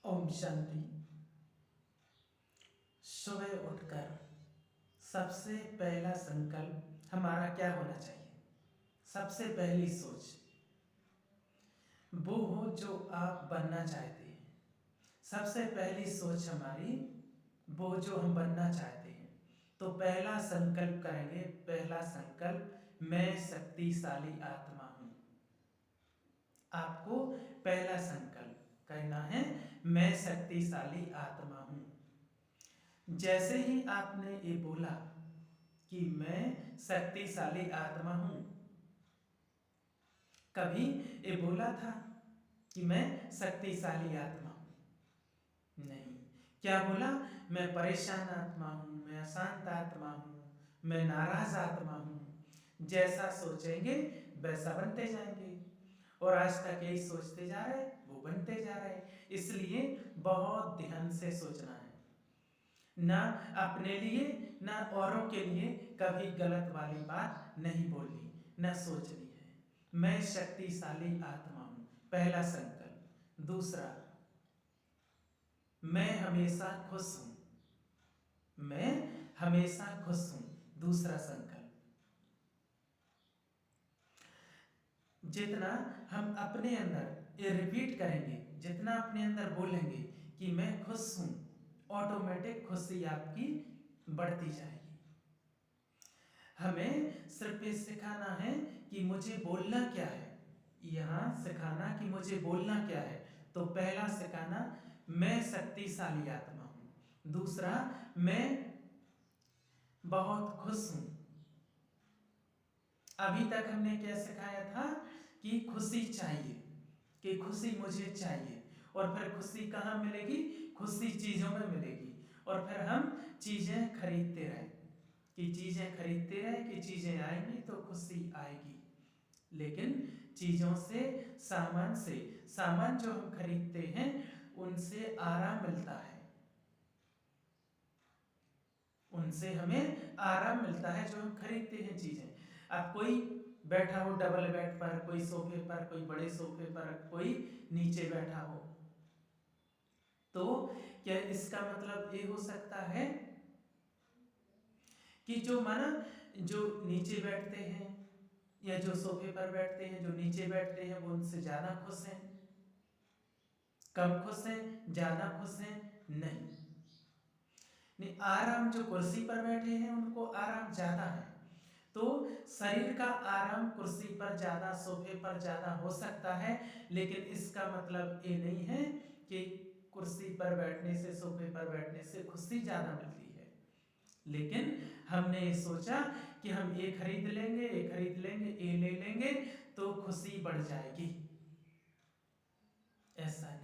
ओम शांति। सुबह उठकर सबसे पहला संकल्प हमारा क्या होना चाहिए? सबसे पहली सोच वो हो जो आप बनना चाहते हैं। सबसे पहली सोच हमारी वो जो हम बनना चाहते हैं। तो पहला संकल्प करेंगे। पहला संकल्प, मैं शक्तिशाली आत्मा हूँ। आपको पहला संकल्प करना है, मैं शक्तिशाली आत्मा हूँ। जैसे ही आपने ये बोला कि मैं शक्तिशाली आत्मा हूँ, कभी ये बोला था कि मैं शक्तिशाली आत्मा हूँ? नहीं। क्या बोला? मैं परेशान आत्मा हूँ, मैं अशांत आत्मा हूँ, मैं नाराज आत्मा हूँ। जैसा सोचेंगे वैसा बनते जाएंगे, और आज तक यही सोचते जा रहे, वो बनते जा रहे। इसलिए बहुत ध्यान से सोचना है, ना अपने लिए ना औरों के लिए कभी गलत वाली बात नहीं बोलनी, ना सोचनी है। मैं शक्तिशाली आत्मा हूं, पहला संकल्प। दूसरा, मैं हमेशा खुश हूं। मैं हमेशा खुश हूं, दूसरा संकल्प। जितना हम अपने अंदर ये रिपीट करेंगे, जितना अपने अंदर बोलेंगे कि मैं खुश हूं, ऑटोमेटिक खुशी आपकी बढ़ती जाएगी। हमें सिर्फ ये सिखाना है कि मुझे बोलना क्या है। यहाँ सिखाना कि मुझे बोलना क्या है। तो पहला सिखाना, मैं शक्तिशाली आत्मा हूं। दूसरा, मैं बहुत खुश हूं। अभी तक हमने क्या सिखाया था कि खुशी चाहिए, कि खुशी मुझे चाहिए। और फिर खुशी कहाँ मिलेगी? खुशी चीज़ों में मिलेगी। और फिर हम चीज़ें खरीदते रहें, कि चीज़ें खरीदते रहें कि चीज़ें आएंगी तो खुशी आएगी। लेकिन चीज़ों से, सामान जो हम खरीदते हैं उनसे आराम मिलता है, उनसे हमें आराम मिलता है जो हम खरीदते हैं चीज़ें। अब कोई बैठा हो डबल बेड पर, कोई सोफे पर, कोई बड़े सोफे पर, कोई नीचे बैठा हो, तो क्या इसका मतलब ये हो सकता है कि जो माना जो नीचे बैठते हैं या जो सोफे पर बैठते हैं, जो नीचे बैठते हैं वो उनसे ज़्यादा खुश हैं, कम खुश हैं, ज़्यादा खुश हैं? नहीं। नहीं, आराम जो कुर्सी पर बैठे हैं उनको आराम ज़्यादा है। तो शरीर का आराम कुर्सी पर ज़्यादा, सोफे पर ज़्यादा हो सकता है, लेकिन इसका मतलब ये नहीं है कि कुर्सी पर बैठने से, सोफे पर बैठने से खुशी ज़्यादा मिलती है। लेकिन हमने ये सोचा कि हम ये खरीद लेंगे, ये खरीद लेंगे, ये ले लेंगे तो खुशी बढ़ जाएगी। ऐसा नहीं।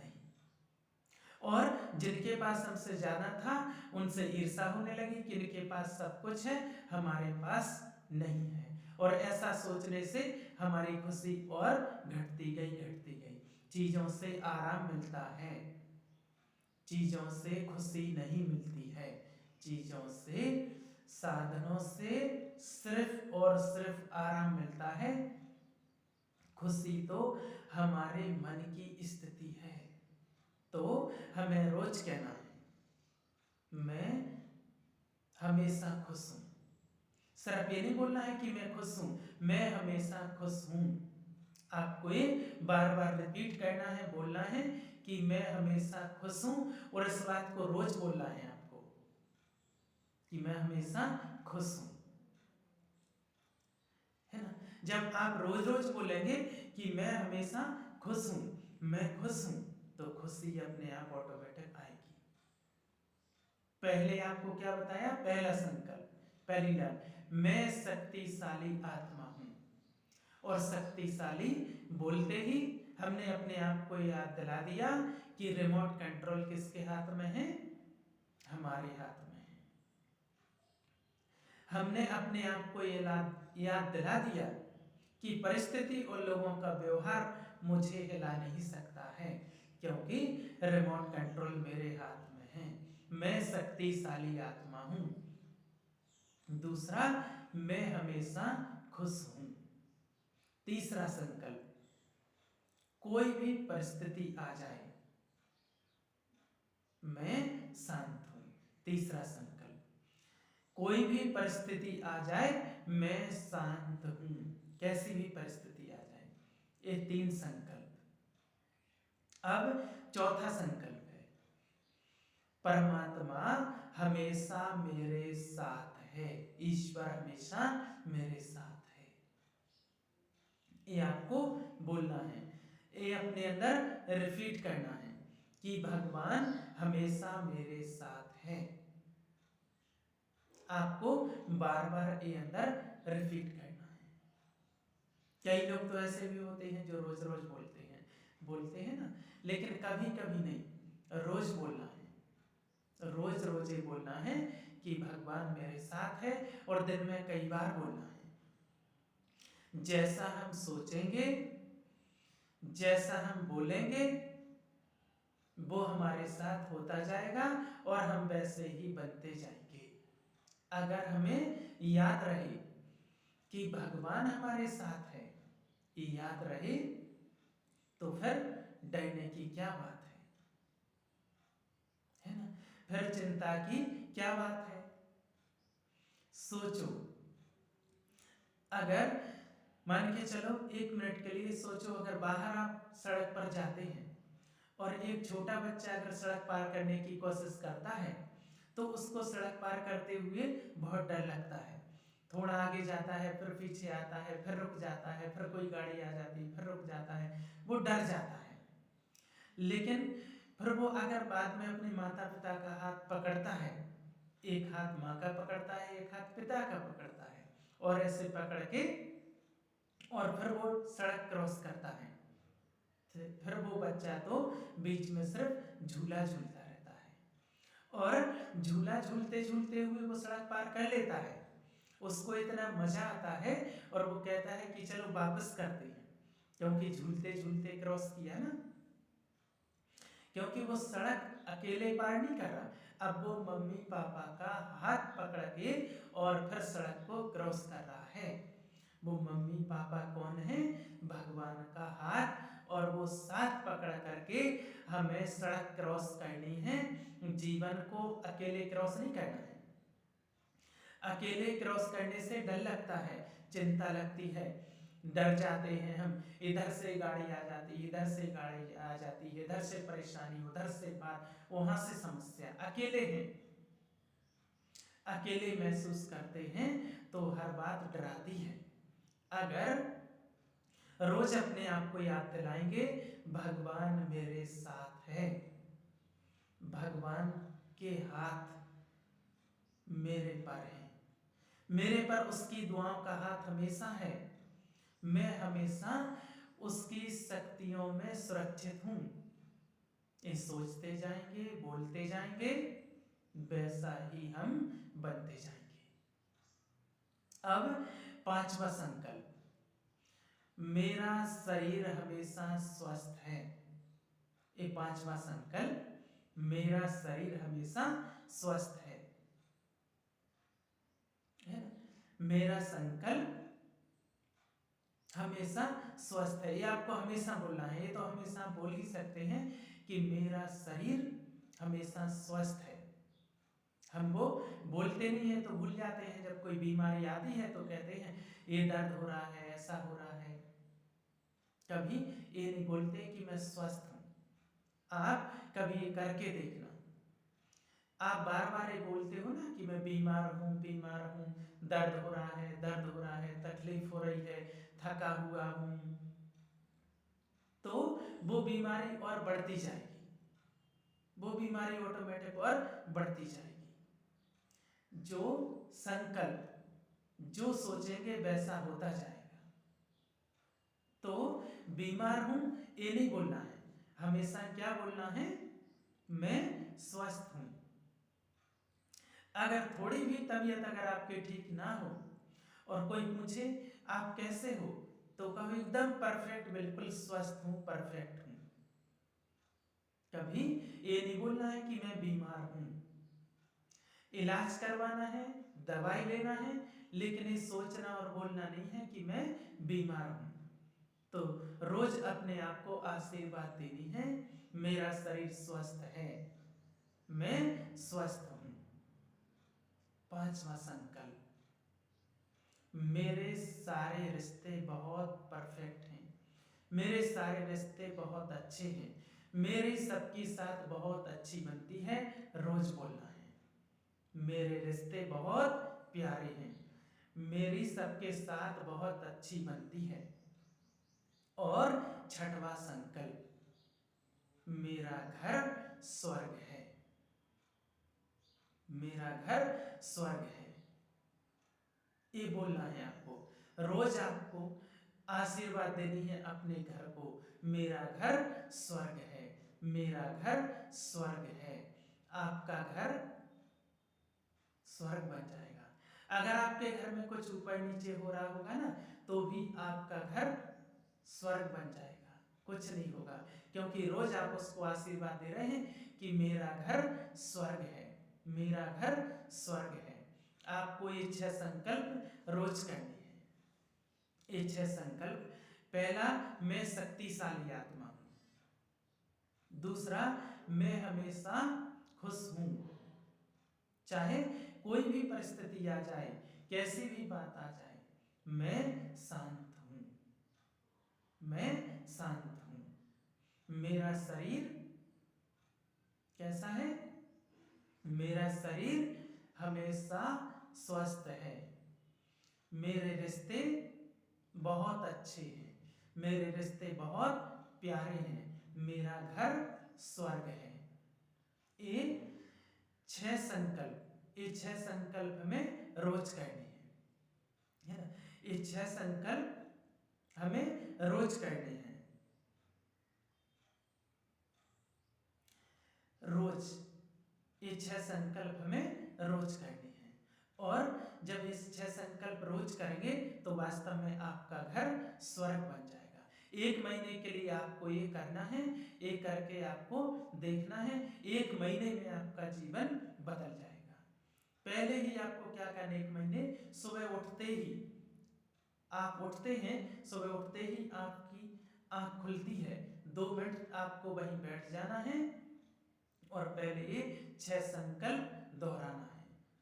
और जिनके पास हमसे ज़्यादा था उनसे ईर्ष्या होने लगी कि इनके पास सब कुछ है, हमारे पास नहीं है। और ऐसा सोचने से हमारी खुशी और घटती गई, घटती गई। चीज़ों से आराम मिलता है, चीज़ों से खुशी नहीं मिलती है। चीज़ों से, साधनों से सिर्फ और सिर्फ आराम मिलता है। खुशी तो हमारे मन की स्थिति है। तो हमें रोज कहना है, मैं हमेशा खुश हूं। सिर्फ ये नहीं बोलना है कि मैं खुश हूं, मैं हमेशा खुश हूं। आपको ये बार बार रिपीट करना है, बोलना है कि मैं हमेशा खुश हूं। और इस बात को रोज बोलना है आपको कि मैं हमेशा खुश हूं, है ना। जब आप रोज रोज बोलेंगे कि मैं हमेशा खुश हूं, मैं खुश हूं, तो खुशी अपने आप ऑटोमेटिक आएगी। पहले आपको क्या बताया? पहला संकल्प, पहली लाइन, मैं शक्तिशाली आत्मा हूं। और शक्तिशाली बोलते ही हमने अपने आप को याद दिला दिया कि रिमोट कंट्रोल किसके हाथ में है? हमारे हाथ में है। हमने अपने आप को ये याद दिला दिया कि परिस्थिति और लोगों का व्यवहार मुझे हिला नहीं सकता है, क्योंकि रिमोट कंट्रोल मेरे हाथ में है। मैं शक्तिशाली आत्मा हूं। दूसरा, मैं हमेशा खुश हूं। तीसरा संकल्प, कोई भी परिस्थिति आ जाए, तीसरा संकल्प, कोई भी परिस्थिति आ जाए मैं शांत हूं, कैसी भी परिस्थिति आ जाए। ये 3 संकल्प। अब चौथा संकल्प है, परमात्मा हमेशा मेरे साथ है, ईश्वर हमेशा मेरे साथ है। ये आपको बोलना है, ये अपने अंदर रिपीट करना है कि भगवान हमेशा मेरे साथ है। आपको बार बार ये अंदर रिपीट करना है। कई लोग तो ऐसे भी होते हैं जो रोज रोज बोलते हैं ना, लेकिन कभी कभी नहीं, रोज बोलना है, रोज रोज ये बोलना है कि भगवान मेरे साथ है, और दिन में कई बार बोलना है। जैसा हम सोचेंगे, जैसा हम बोलेंगे, वो हमारे साथ होता जाएगा और हम वैसे ही बनते जाएंगे। अगर हमें याद रहे कि भगवान हमारे साथ है, ये याद रहे, तो फिर डरने की क्या बात है ना? फिर चिंता की क्या बात है? सोचो, अगर मान के चलो 1 मिनट के लिए सोचो, अगर बाहर आप सड़क पर जाते हैं और एक छोटा बच्चा अगर सड़क पार करने की कोशिश करता है, तो उसको सड़क पार करते हुए बहुत डर लगता है। थोड़ा आगे जाता है, फिर पीछे आता है, फिर रुक जाता है, फिर कोई गाड़ी आ जाती है, फिर रुक जाता है, वो डर जाता है। लेकिन फिर वो अगर बाद में अपने माता पिता का हाथ पकड़ता है, एक हाथ माँ का पकड़ता है, एक हाथ पिता का पकड़ता है, और ऐसे पकड़ के और फिर वो सड़क क्रॉस करता है, फिर वो बच्चा तो बीच में सिर्फ झूला झूलता रहता है, और झूला झूलते झूलते हुए वो सड़क पार कर लेता है। उसको इतना मजा आता है और वो कहता है कि चलो वापस करते हैं, क्योंकि झूलते झूलते क्रॉस किया ना, क्योंकि वो सड़क अकेले पार नहीं कर रहा, अब वो मम्मी पापा का हाथ पकड़ के और फिर सड़क को क्रॉस कर रहा है। वो मम्मी पापा कौन है? भगवान का हाथ, और वो साथ पकड़ करके हमें सड़क क्रॉस करनी है। जीवन को अकेले क्रॉस नहीं करना है। अकेले क्रॉस करने से डर लगता है, चिंता लगती है, डर जाते हैं हम, इधर से गाड़ी आ जाती है, इधर से गाड़ी आ जाती है, इधर से परेशानी, उधर से बात, वहां से समस्या। अकेले हैं, अकेले महसूस करते हैं तो हर बात डराती है। अगर रोज अपने आप को याद दिलाएंगे भगवान मेरे साथ है, भगवान के हाथ मेरे पर है, मेरे पर उसकी दुआओं का हाथ हमेशा है, मैं हमेशा उसकी शक्तियों में सुरक्षित हूं। ये सोचते जाएंगे, बोलते जाएंगे, वैसा ही हम बनते जाएंगे। अब 5वां संकल्प, मेरा शरीर हमेशा स्वस्थ है। ये 5वां संकल्प, मेरा शरीर हमेशा स्वस्थ है ना? मेरा संकल्प हमेशा स्वस्थ है, ये आपको हमेशा बोलना है। ये तो हमेशा बोल ही सकते हैं कि मेरा शरीर हमेशा स्वस्थ है। हम वो बोलते नहीं है तो भूल जाते हैं, जब कोई बीमारी आती है तो कहते हैं ये दर्द हो रहा है, ऐसा हो रहा है, कभी ये नहीं बोलते कि मैं स्वस्थ हूं। आप कभी ये करके देखना, आप बार बार ये बोलते हो ना कि मैं बीमार हूं, बीमार हूं, दर्द हो रहा है, दर्द हो रहा है, तकलीफ हो रही है, थका हुआ हूं, तो वो बीमारी और बढ़ती जाएगी, वो बीमारी ऑटोमेटिक और बढ़ती जाएगी। जो संकल्प, जो सोचेंगे वैसा होता जाएगा। तो बीमार हूं ये नहीं बोलना है, हमेशा क्या बोलना है? मैं स्वस्थ हूं। अगर थोड़ी भी तबीयत अगर आपकी ठीक ना हो और कोई पूछे आप कैसे हो, तो कहो एकदम परफेक्ट, बिल्कुल स्वस्थ हूं, परफेक्ट हूं। कभी ये नहीं बोलना है कि मैं बीमार हूं। इलाज करवाना है, दवाई लेना है, लेकिन ये सोचना और बोलना नहीं है कि मैं बीमार हूं। तो रोज अपने आप को आशीर्वाद देनी है, मेरा शरीर स्वस्थ है, मैं स्वस्थ हूं। 5वां संकल्प, मेरे सारे रिश्ते बहुत परफेक्ट हैं, मेरे सारे रिश्ते बहुत अच्छे हैं, मेरी सबके साथ बहुत अच्छी बनती है, रोज बोलना है। मेरे रिश्ते बहुत प्यारे हैं, मेरी सबके साथ बहुत अच्छी बनती है। और 6वां संकल्प, मेरा घर स्वर्ग है, मेरा घर स्वर्ग है। ये बोलना है आपको, रोज आपको आशीर्वाद देनी है अपने घर को, मेरा घर स्वर्ग है, मेरा घर स्वर्ग है। आपका घर स्वर्ग बन जाएगा। अगर आपके घर में कुछ ऊपर नीचे हो रहा होगा ना, तो भी आपका घर स्वर्ग बन जाएगा, कुछ नहीं होगा, क्योंकि रोज आप उसको आशीर्वाद दे रहे हैं कि मेरा घर स्वर्ग है, मेरा घर स्वर्ग है। आपको ये 6 संकल्प रोज करने हैं। ये 6 संकल्प, पहला, मैं शक्तिशाली आत्मा हूं। दूसरा, मैं हमेशा खुश हूं, चाहे कोई भी परिस्थिति आ जाए, कैसी भी बात आ जाए, मैं शांत हूं, मैं शांत हूं। मेरा शरीर कैसा है? मेरा शरीर हमेशा स्वस्थ है। मेरे रिश्ते बहुत अच्छे हैं, मेरे रिश्ते बहुत प्यारे हैं, मेरा घर स्वर्ग है। ये 6 संकल्प, ये 6 संकल्प में रोज करने हैं, है ना। ये 6 संकल्प हमें रोज करने हैं, रोज ये 6 संकल्प हमें रोज करने हैं। और जब इस 6 संकल्प रोज करेंगे तो वास्तव में आपका घर स्वर्ग बन जाएगा। 1 महीने के लिए आपको ये करना है, ये करके आपको देखना है, 1 महीने में आपका जीवन बदल जाएगा। पहले ही आपको क्या करना है, 1 महीने, सुबह उठते ही आप उठते हैं, सुबह उठते ही आपकी आंख खुलती है, 2 मिनट आपको वहीं बैठ जाना है और पहले ये 6 संकल्प दोहराना है।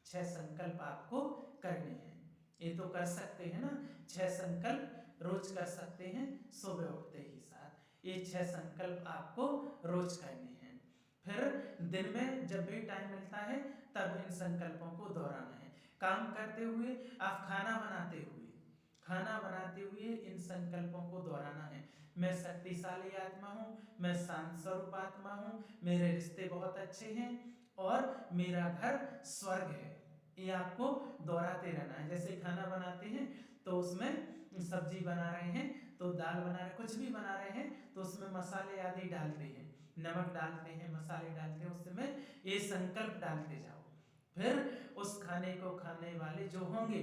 6 संकल्प आपको करने हैं। ये तो कर सकते हैं ना, 6 संकल्प रोज कर सकते हैं सुबह उठते ही साथ। ये 6 संकल्प आपको रोज करने हैं। फिर दिन में जब भी टाइम मिलता है तब इन संकल्पों को दोहराना है। काम करते हुए, आप खाना बनाते हुए इन संकल्पों को दोहराना है। मैं शक्तिशाली आत्मा हूँ, मैं शांत स्वरूप आत्मा हूँ, मेरे रिश्ते बहुत अच्छे हैं और मेरा घर स्वर्ग है। ये आपको दोहराते रहना है। जैसे खाना बनाते हैं तो उसमें सब्जी बना रहे हैं, तो दाल बना रहे, कुछ भी बना रहे हैं तो उसमें मसाले आदि डालते हैं, नमक डालते हैं, मसाले डालते हैं, उसमें ये संकल्प डालते जाओ। फिर उस खाने को खाने वाले जो होंगे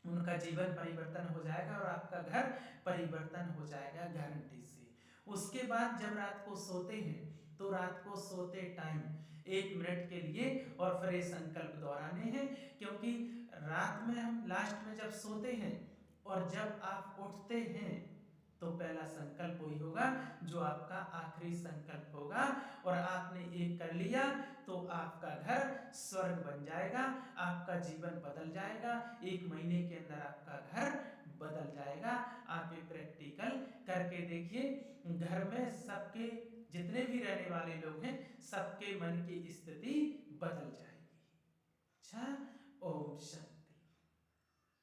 उनका जीवन परिवर्तन हो जाएगा और आपका घर परिवर्तन हो जाएगा गारंटी से। उसके बाद जब रात को सोते हैं तो रात को सोते टाइम 1 मिनट के लिए और फिर ये संकल्प दोहराने हैं, क्योंकि रात में हम लास्ट में जब सोते हैं और जब आप उठते हैं तो पहला संकल्प वही होगा जो आपका आखिरी संकल्प होगा। और आपने एक कर लिया तो आपका घर स्वर्ग बन जाएगा, आपका जीवन बदल जाएगा, 1 महीने के अंदर आपका घर बदल जाएगा। आप ये प्रैक्टिकल करके देखिए, घर में सबके जितने भी रहने वाले लोग हैं सबके मन की स्थिति बदल जाएगी। अच्छा, ओम शांति।